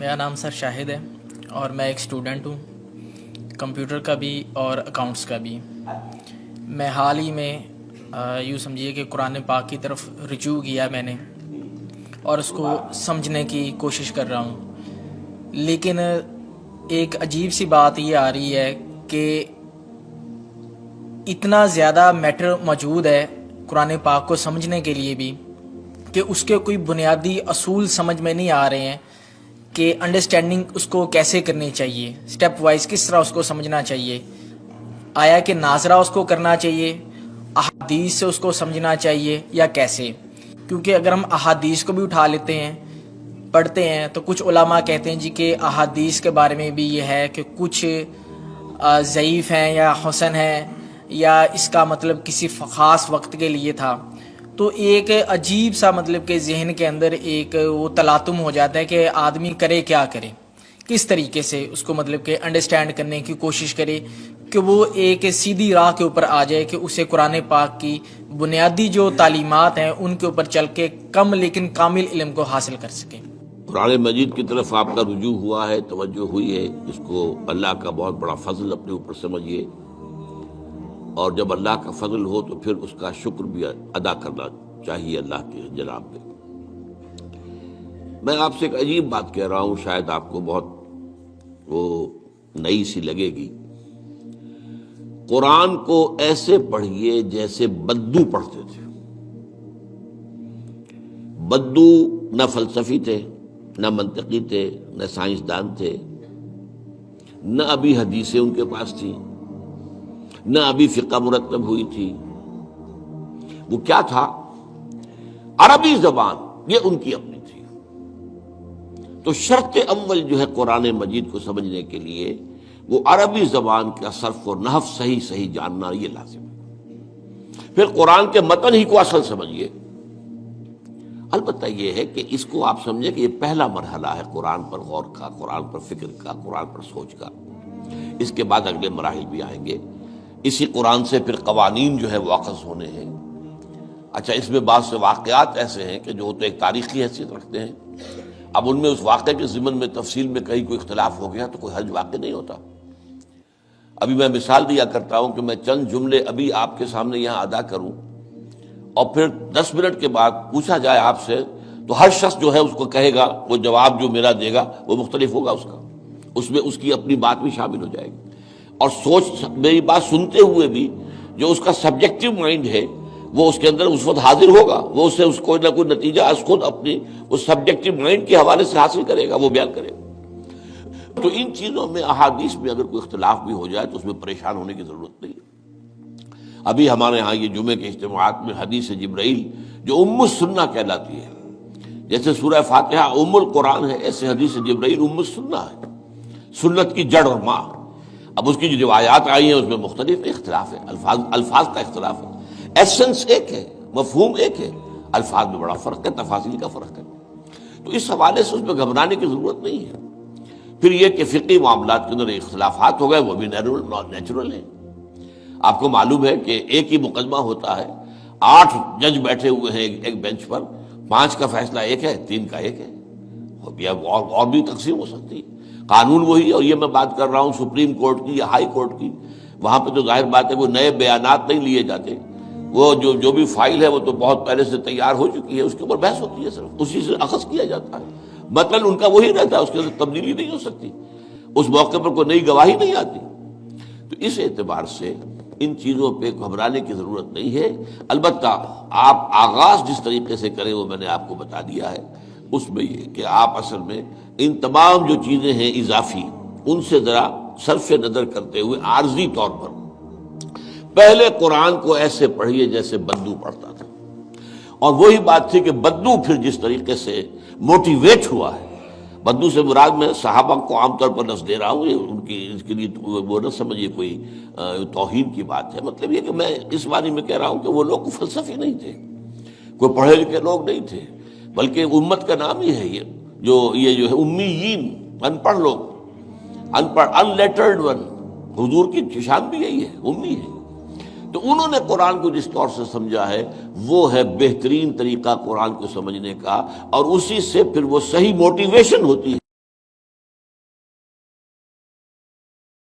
میرا نام سر شاہد ہے اور میں ایک اسٹوڈنٹ ہوں، کمپیوٹر کا بھی اور اکاؤنٹس کا بھی۔ میں حال ہی میں یوں سمجھیے کہ قرآن پاک کی طرف رجوع کیا میں نے اور اس کو سمجھنے کی کوشش کر رہا ہوں، لیکن ایک عجیب سی بات یہ آ رہی ہے کہ اتنا زیادہ میٹر موجود ہے قرآن پاک کو سمجھنے کے لیے بھی کہ اس کے کوئی بنیادی اصول سمجھ میں نہیں آ رہے ہیں کہ انڈرسٹینڈنگ اس کو کیسے کرنی چاہیے، سٹیپ وائز کس طرح اس کو سمجھنا چاہیے، آیا کہ ناظرہ اس کو کرنا چاہیے، احادیث سے اس کو سمجھنا چاہیے یا کیسے۔ کیونکہ اگر ہم احادیث کو بھی اٹھا لیتے ہیں پڑھتے ہیں تو کچھ علماء کہتے ہیں جی کہ احادیث کے بارے میں بھی یہ ہے کہ کچھ ضعیف ہیں یا حسن ہیں یا اس کا مطلب کسی خاص وقت کے لیے تھا۔ تو ایک عجیب سا مطلب کہ ذہن کے اندر ایک وہ تلاطم ہو جاتا ہے کہ آدمی کرے کیا کرے، کس طریقے سے اس کو مطلب کہ انڈرسٹینڈ کرنے کی کوشش کرے کہ وہ ایک سیدھی راہ کے اوپر آ جائے کہ اسے قرآن پاک کی بنیادی جو تعلیمات ہیں ان کے اوپر چل کے کم لیکن کامل علم کو حاصل کر سکے۔ قرآن مجید کی طرف آپ کا رجوع ہوا ہے، توجہ ہوئی ہے، اس کو اللہ کا بہت بڑا فضل اپنے اوپر سمجھیے، اور جب اللہ کا فضل ہو تو پھر اس کا شکر بھی ادا کرنا چاہیے اللہ کے جناب میں۔ میں آپ سے ایک عجیب بات کہہ رہا ہوں، شاید آپ کو بہت وہ نئی سی لگے گی۔ قرآن کو ایسے پڑھیے جیسے بدو پڑھتے تھے۔ بدو نہ فلسفی تھے، نہ منطقی تھے، نہ سائنسدان تھے، نہ ابھی حدیثیں ان کے پاس تھی، نہ ابھی فقہ مرتب ہوئی تھی۔ وہ کیا تھا؟ عربی زبان، یہ ان کی اپنی تھی۔ تو شرط اول جو ہے قرآن مجید کو سمجھنے کے لیے وہ عربی زبان کا صرف و نحو صحیح جاننا یہ لازم ہے۔ پھر قرآن کے متن ہی کو اصل سمجھیے۔ البتہ یہ ہے کہ اس کو آپ سمجھیں کہ یہ پہلا مرحلہ ہے قرآن پر غور کا، قرآن پر فکر کا، قرآن پر سوچ کا۔ اس کے بعد اگلے مراحل بھی آئیں گے۔ اسی قرآن سے پھر قوانین جو ہے واقف ہونے ہیں۔ اچھا، اس میں بعض سے واقعات ایسے ہیں کہ جو تو ایک تاریخی حیثیت رکھتے ہیں، اب ان میں اس واقعے کے ضمن میں تفصیل میں کہیں کوئی اختلاف ہو گیا تو کوئی حرج واقع نہیں ہوتا۔ ابھی میں مثال دیا کرتا ہوں کہ میں چند جملے ابھی آپ کے سامنے یہاں ادا کروں اور پھر 10 منٹ کے بعد پوچھا جائے آپ سے تو ہر شخص جو ہے اس کو کہے گا، وہ جواب جو میرا دے گا وہ مختلف ہوگا، اس میں اس کی اپنی بات بھی شامل ہو جائے گی۔ اور سوچ میری بات سنتے ہوئے بھی جو اس کا سبجیکٹو مائنڈ ہے وہ اس کے اندر اس وقت حاضر ہوگا، وہ اسے اس کوئی نہ کوئی نتیجہ از خود اپنی اس سبجیکٹو مائنڈ کے حوالے سے حاصل کرے گا، وہ بیان کرے گا۔ تو ان چیزوں میں احادیث میں اگر کوئی اختلاف بھی ہو جائے تو اس میں پریشان ہونے کی ضرورت نہیں ہے۔ ابھی ہمارے ہاں یہ جمعے کے اجتماعات میں حدیث جبرائیل جو ام السنہ کہلاتی ہے، جیسے سورہ فاتحہ ام القرآن ہے، ایسے حدیث جبرائیل ام السنہ ہے، سنت کی جڑ اور ماں۔ اب اس کی جو روایات آئی ہیں اس میں مختلف اختلاف ہے، الفاظ کا اختلاف ہے، ایسنس ایک ہے، مفہوم ایک ہے، الفاظ میں بڑا فرق ہے، تفاصیل کا فرق ہے۔ تو اس حوالے سے اس میں گھبرانے کی ضرورت نہیں ہے۔ پھر یہ کہ فقہی معاملات کے اندر اختلافات ہو گئے، وہ بھی نیچرل ہیں۔ آپ کو معلوم ہے کہ ایک ہی مقدمہ ہوتا ہے، 8 جج بیٹھے ہوئے ہیں ایک بینچ پر، 5 کا فیصلہ ایک ہے، 3 کا ایک ہے، اور بھی تقسیم ہو سکتی ہے۔ قانون وہی، اور یہ میں بات کر رہا ہوں سپریم کورٹ کی یا ہائی کورٹ کی، وہاں پہ تو ظاہر بات ہے وہ نئے بیانات نہیں لیے جاتے، وہ جو بھی فائل ہے وہ تو بہت پہلے سے تیار ہو چکی ہے، اس کے اوپر بحث ہوتی ہے، صرف اسی سے اخذ کیا جاتا ہے، مطلب ان کا وہی رہتا ہے، اس کے اندر تبدیلی نہیں ہو سکتی، اس موقع پر کوئی نئی گواہی نہیں آتی۔ تو اس اعتبار سے ان چیزوں پہ گھبرانے کی ضرورت نہیں ہے۔ البتہ آپ آغاز جس طریقے سے کریں وہ میں نے آپ کو بتا دیا ہے، اس میں یہ کہ آپ اصل میں ان تمام جو چیزیں ہیں اضافی، ان سے ذرا صرف نظر کرتے ہوئے عارضی طور پر پہلے قرآن کو ایسے پڑھیے جیسے بدو پڑھتا تھا۔ اور وہی بات تھی کہ بدو پھر جس طریقے سے موٹیویٹ ہوا ہے، بدو سے مراد میں صحابہ کو عام طور پر لفظ دے رہا ہوں، ان کی اس کے لیے وہ نہ سمجھیے کوئی توہین کی بات ہے، مطلب یہ کہ میں اس بارے میں کہہ رہا ہوں کہ وہ لوگ فلسفی نہیں تھے، کوئی پڑھے لکھے لوگ نہیں تھے، بلکہ امت کا نام ہی ہے یہ جو ہے امیین، ان پڑھ لوگ، ان پڑھ، ان لیٹرڈ ون، حضور کی شان بھی یہی ہے، امی ہے۔ تو انہوں نے قرآن کو جس طور سے سمجھا ہے وہ ہے بہترین طریقہ قرآن کو سمجھنے کا، اور اسی سے پھر وہ صحیح موٹیویشن ہوتی ہے۔